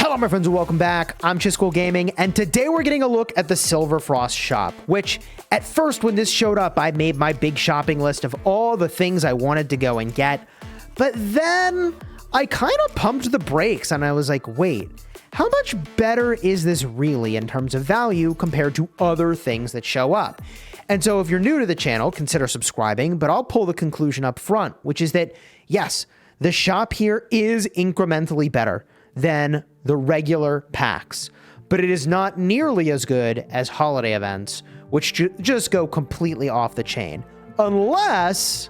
Hello my friends and welcome back. I'm Chiscool Gaming and today we're getting a look at the Silverfrost shop, which at first when this showed up I made my big shopping list of all the things I wanted to go and get, but then I kind of pumped the brakes and I was like, wait, how much better is this really in terms of value compared to other things that show up? And so if you're new to the channel, consider subscribing, but I'll pull the conclusion up front, which is that yes, the shop here is incrementally better than the regular packs, but it is not nearly as good as holiday events, which just go completely off the chain. Unless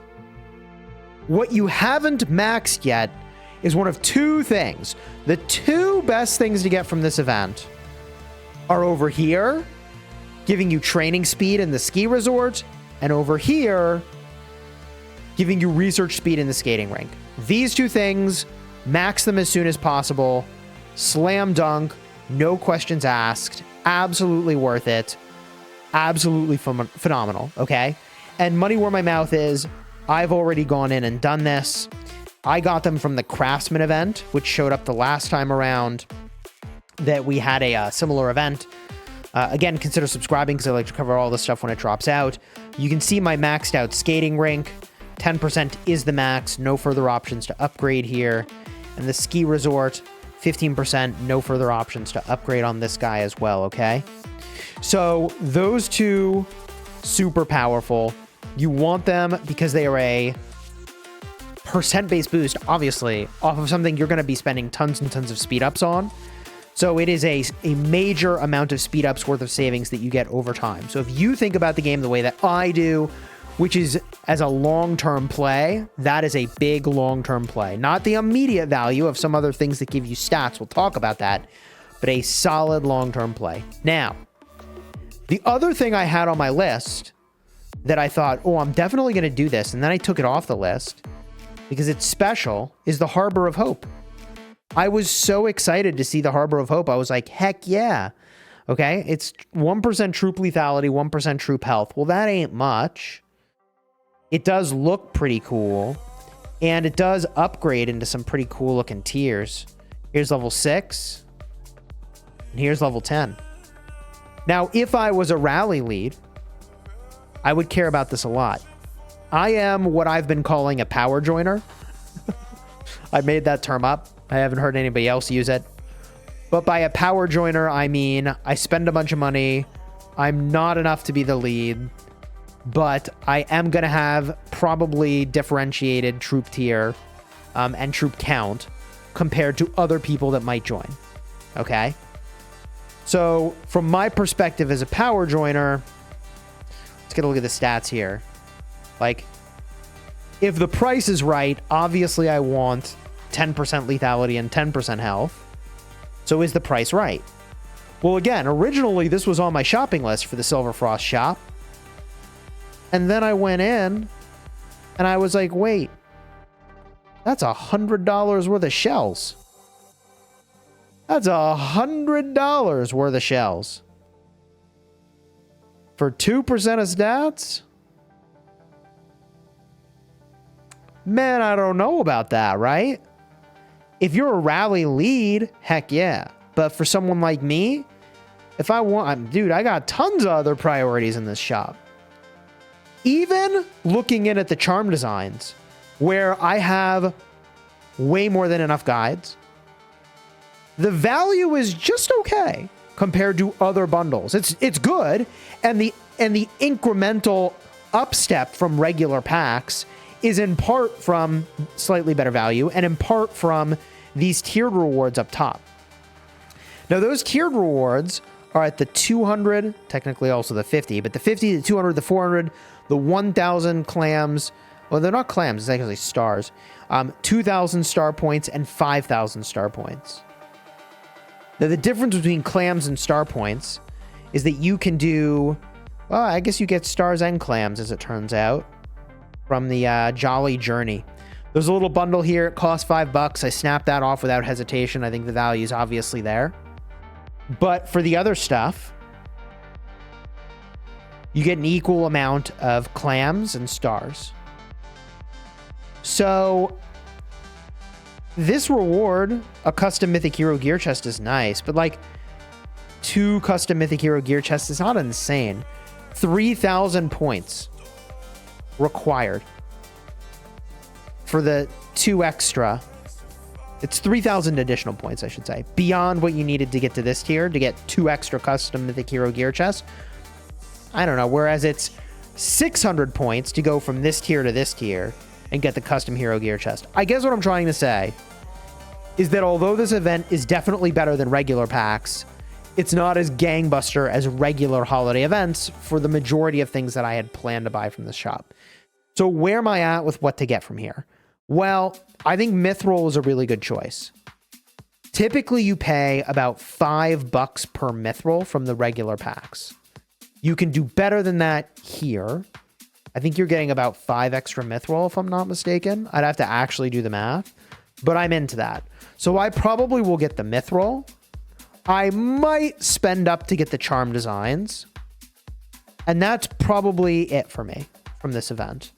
what you haven't maxed yet is one of two things. The two best things to get from this event are over here, giving you training speed in the ski resort, and over here, giving you research speed in the skating rink. These two things, max them as soon as possible. Slam dunk, no questions asked, absolutely worth it, absolutely phenomenal, okay? And money where my mouth is, I've already gone in and done this. I got them from the Craftsman event, which showed up the last time around that we had a similar event. Again, consider subscribing because I like to cover all this stuff when it drops out. You can see my maxed out skating rink. 10% is the max, no further options to upgrade here. And the ski resort, 15%, no further options to upgrade on this guy as well, okay? So those two, super powerful. You want them because they are a percent-based boost, obviously, off of something you're going to be spending tons and tons of speed-ups on. So it is a major amount of speed-ups worth of savings that you get over time. So if you think about the game the way that I do, which is as a long-term play, that is a big long-term play. Not the immediate value of some other things that give you stats, we'll talk about that, but a solid long-term play. Now, the other thing I had on my list that I thought, oh, I'm definitely going to do this, and then I took it off the list because it's special, is the Harbor of Hope. I was so excited to see the Harbor of Hope. I was like, heck yeah. Okay, it's 1% troop lethality, 1% troop health. Well, that ain't much. It does look pretty cool, and it does upgrade into some pretty cool looking tiers. Here's level 6, and here's level 10. Now, if I was a rally lead, I would care about this a lot. I am what I've been calling a power joiner. I made that term up. I haven't heard anybody else use it. But by a power joiner, I mean I spend a bunch of money. I'm not enough to be the lead, but I am going to have probably differentiated troop tier and troop count compared to other people that might join. Okay? So from my perspective as a power joiner, let's get a look at the stats here. Like, if the price is right, obviously I want 10% lethality and 10% health. So is the price right? Well, again, originally this was on my shopping list for the Silverfrost shop. And then I went in and I was like, wait, that's $100 worth of shells. That's $100 worth of shells. For 2% of stats? Man, I don't know about that, right? If you're a rally lead, heck yeah. But for someone like me, if I want, dude, I got tons of other priorities in this shop. Even looking in at the charm designs, where I have way more than enough guides, the value is just okay compared to other bundles. It's good, and the incremental upstep from regular packs is in part from slightly better value and in part from these tiered rewards up top. Now, those tiered rewards are at the 200, technically also the 50, but the 50, the 200, the 400, the 1,000 clams. Well, they're not clams, it's actually stars. 2,000 star points and 5,000 star points. Now, the difference between clams and star points is that you can do, well, I guess you get stars and clams, as it turns out, from the Jolly Journey. There's a little bundle here. It costs $5. I snapped that off without hesitation. I think the value is obviously there. But for the other stuff, you get an equal amount of clams and stars. So This reward, a custom Mythic Hero gear chest, is nice, but like 2 custom Mythic Hero gear chests is not insane. 3,000 points required for the 2 extra. It's 3,000 additional points, I should say, beyond what you needed to get to this tier to get 2 extra custom Mythic Hero gear chests. I don't know. Whereas it's 600 points to go from this tier to this tier and get the custom hero gear chest. I guess what I'm trying to say is that although this event is definitely better than regular packs, it's not as gangbuster as regular holiday events for the majority of things that I had planned to buy from this shop. So where am I at with what to get from here? Well, I think Mithril is a really good choice. Typically, you pay about $5 per Mithril from the regular packs. You can do better than that here. I think you're getting about 5 extra Mithril, if I'm not mistaken. I'd have to actually do the math, but I'm into that. So I probably will get the Mithril. I might spend up to get the charm designs. And that's probably it for me from this event.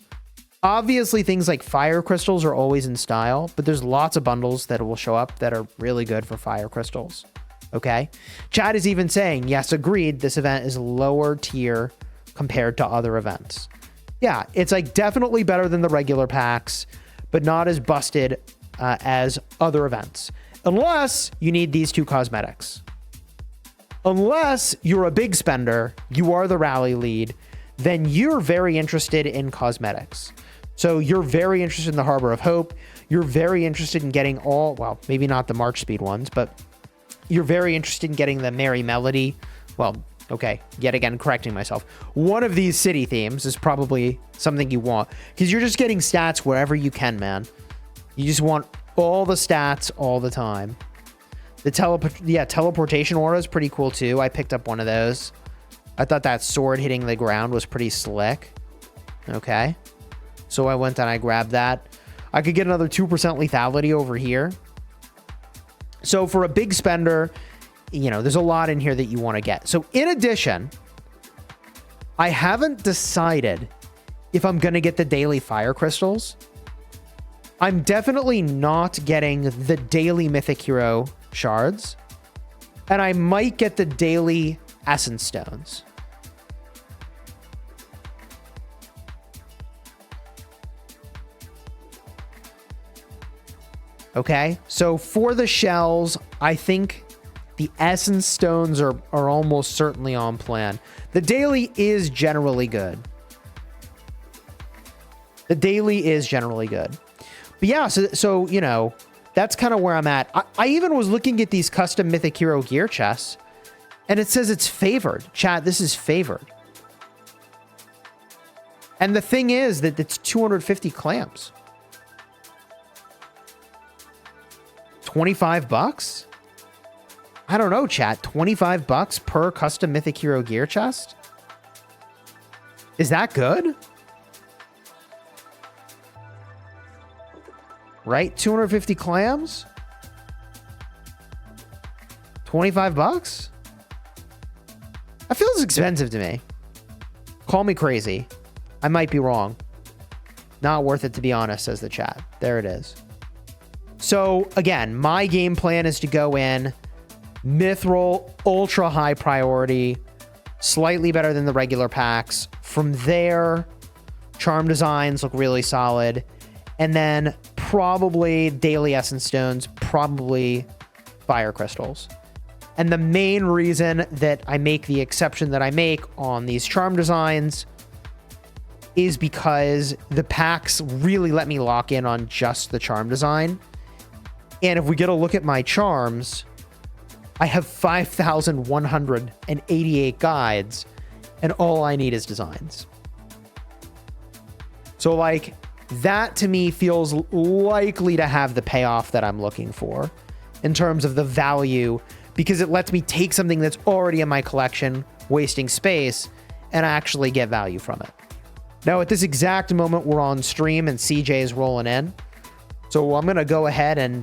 Obviously, things like fire crystals are always in style, but there's lots of bundles that will show up that are really good for fire crystals. Okay? Chad is even saying, yes, agreed, this event is lower tier compared to other events. Yeah, it's like definitely better than the regular packs, but not as busted as other events. Unless you need these 2 cosmetics. Unless you're a big spender, you are the rally lead, then you're very interested in cosmetics. So you're very interested in the Harbor of Hope. You're very interested in getting all, well, maybe not the March Speed ones, but you're very interested in getting the Merry Melody. Well, okay, yet again, correcting myself. One of these city themes is probably something you want because you're just getting stats wherever you can, man. You just want all the stats all the time. The teleportation aura is pretty cool too. I picked up one of those. I thought that sword hitting the ground was pretty slick. Okay. So I went and I grabbed that. I could get another 2% lethality over here. So for a big spender, you know, there's a lot in here that you want to get. So in addition, I haven't decided if I'm going to get the daily fire crystals. I'm definitely not getting the daily Mythic Hero shards. And I might get the daily Essence Stones. Okay, so for the shells, I think the Essence Stones are almost certainly on plan. The daily is generally good. The daily is generally good. But yeah, so you know, that's kind of where I'm at. I even was looking at these custom Mythic Hero gear chests, and it says it's favored. Chat, this is favored. And the thing is that it's 250 clamps. $25? I don't know, chat. $25 per custom Mythic Hero gear chest? Is that good? Right? 250 clams? $25? That feels expensive to me. Call me crazy. I might be wrong. Not worth it, to be honest, says the chat. There it is. So, again, my game plan is to go in Mithril, ultra high priority, slightly better than the regular packs. From there, charm designs look really solid. And then probably daily Essence Stones, probably fire crystals. And the main reason that I make the exception that I make on these charm designs is because the packs really let me lock in on just the charm design. And if we get a look at my charms, I have 5,188 guides, and all I need is designs. So, like, that to me feels likely to have the payoff that I'm looking for in terms of the value, because it lets me take something that's already in my collection, wasting space, and actually get value from it. Now, at this exact moment, we're on stream and CJ is rolling in. So I'm going to go ahead and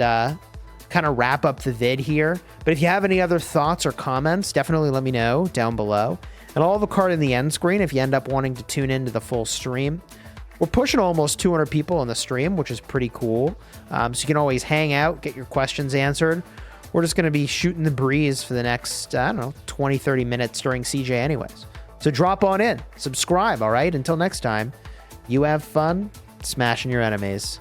kind of wrap up the vid here. But if you have any other thoughts or comments, definitely let me know down below. And I'll have a card in the end screen if you end up wanting to tune into the full stream. We're pushing almost 200 people on the stream, which is pretty cool. So you can always hang out, get your questions answered. We're just going to be shooting the breeze for the next, I don't know, 20, 30 minutes during CJ anyways. So drop on in, subscribe, all right? Until next time, you have fun smashing your enemies.